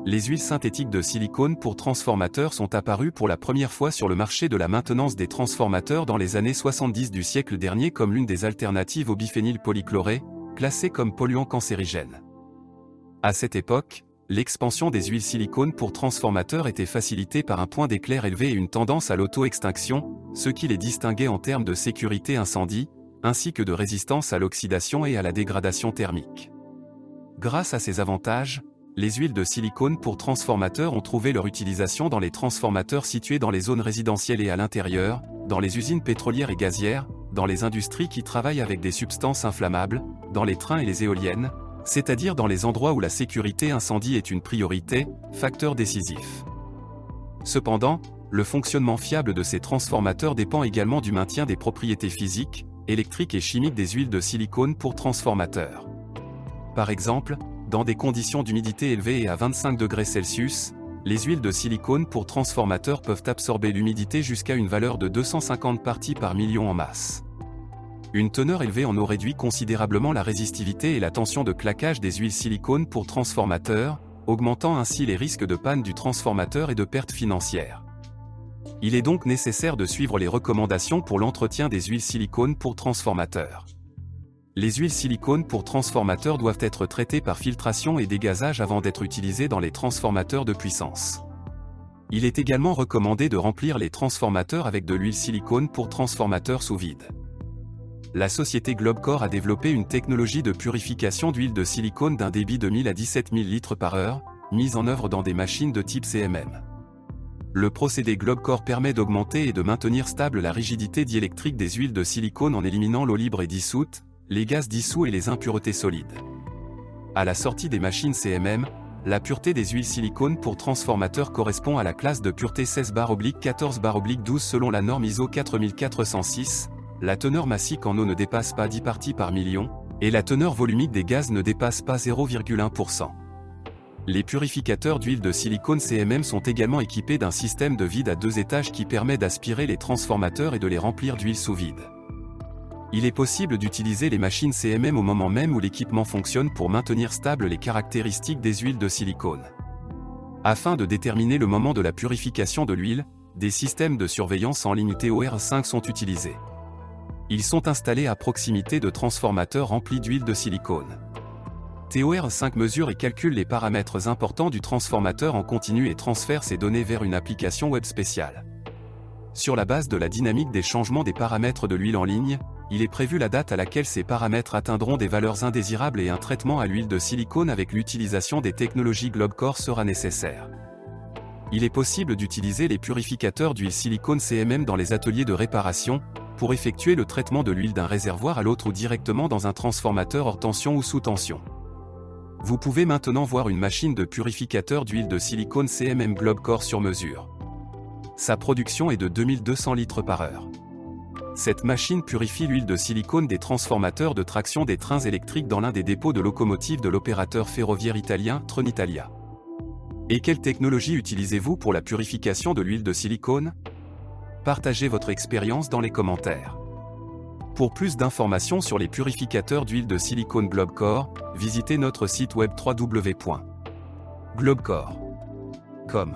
les huiles synthétiques de silicone pour transformateurs sont apparues pour la première fois sur le marché de la maintenance des transformateurs dans les années 70 du siècle dernier comme l'une des alternatives au biphényl polychloré, classé comme polluant cancérigène. À cette époque, l'expansion des huiles silicone pour transformateurs était facilitée par un point d'éclair élevé et une tendance à l'auto-extinction, ce qui les distinguait en termes de sécurité incendie, ainsi que de résistance à l'oxydation et à la dégradation thermique. Grâce à ces avantages, les huiles de silicone pour transformateurs ont trouvé leur utilisation dans les transformateurs situés dans les zones résidentielles et à l'intérieur, dans les usines pétrolières et gazières, dans les industries qui travaillent avec des substances inflammables, dans les trains et les éoliennes, c'est-à-dire dans les endroits où la sécurité incendie est une priorité, facteur décisif. Cependant, le fonctionnement fiable de ces transformateurs dépend également du maintien des propriétés physiques, électriques et chimiques des huiles de silicone pour transformateurs. Par exemple, dans des conditions d'humidité élevée et à 25 degrés Celsius, les huiles de silicone pour transformateurs peuvent absorber l'humidité jusqu'à une valeur de 250 parties par million en masse. Une teneur élevée en eau réduit considérablement la résistivité et la tension de claquage des huiles silicone pour transformateurs, augmentant ainsi les risques de panne du transformateur et de pertes financières. Il est donc nécessaire de suivre les recommandations pour l'entretien des huiles silicone pour transformateurs. Les huiles silicone pour transformateurs doivent être traitées par filtration et dégazage avant d'être utilisées dans les transformateurs de puissance. Il est également recommandé de remplir les transformateurs avec de l'huile silicone pour transformateurs sous vide. La société Globcore a développé une technologie de purification d'huile de silicone d'un débit de 1000 à 17 000 litres par heure, mise en œuvre dans des machines de type CMM. Le procédé Globcore permet d'augmenter et de maintenir stable la rigidité diélectrique des huiles de silicone en éliminant l'eau libre et dissoute, les gaz dissous et les impuretés solides. À la sortie des machines CMM, la pureté des huiles silicone pour transformateurs correspond à la classe de pureté 16/14/12 selon la norme ISO 4406, la teneur massique en eau ne dépasse pas 10 parties par million, et la teneur volumique des gaz ne dépasse pas 0,1%. Les purificateurs d'huile de silicone CMM sont également équipés d'un système de vide à 2 étages qui permet d'aspirer les transformateurs et de les remplir d'huile sous vide. Il est possible d'utiliser les machines CMM au moment même où l'équipement fonctionne pour maintenir stables les caractéristiques des huiles de silicone. Afin de déterminer le moment de la purification de l'huile, des systèmes de surveillance en ligne TOR5 sont utilisés. Ils sont installés à proximité de transformateurs remplis d'huile de silicone. TOR5 mesure et calcule les paramètres importants du transformateur en continu et transfère ces données vers une application web spéciale. Sur la base de la dynamique des changements des paramètres de l'huile en ligne, il est prévu la date à laquelle ces paramètres atteindront des valeurs indésirables et un traitement à l'huile de silicone avec l'utilisation des technologies Globcore sera nécessaire. Il est possible d'utiliser les purificateurs d'huile silicone CMM dans les ateliers de réparation, pour effectuer le traitement de l'huile d'un réservoir à l'autre ou directement dans un transformateur hors tension ou sous tension. Vous pouvez maintenant voir une machine de purificateur d'huile de silicone CMM Globcore sur mesure. Sa production est de 2200 litres par heure. Cette machine purifie l'huile de silicone des transformateurs de traction des trains électriques dans l'un des dépôts de locomotives de l'opérateur ferroviaire italien Trenitalia. Et quelle technologie utilisez-vous pour la purification de l'huile de silicone? Partagez votre expérience dans les commentaires. Pour plus d'informations sur les purificateurs d'huile de silicone Globcore, visitez notre site web www.globcore.com.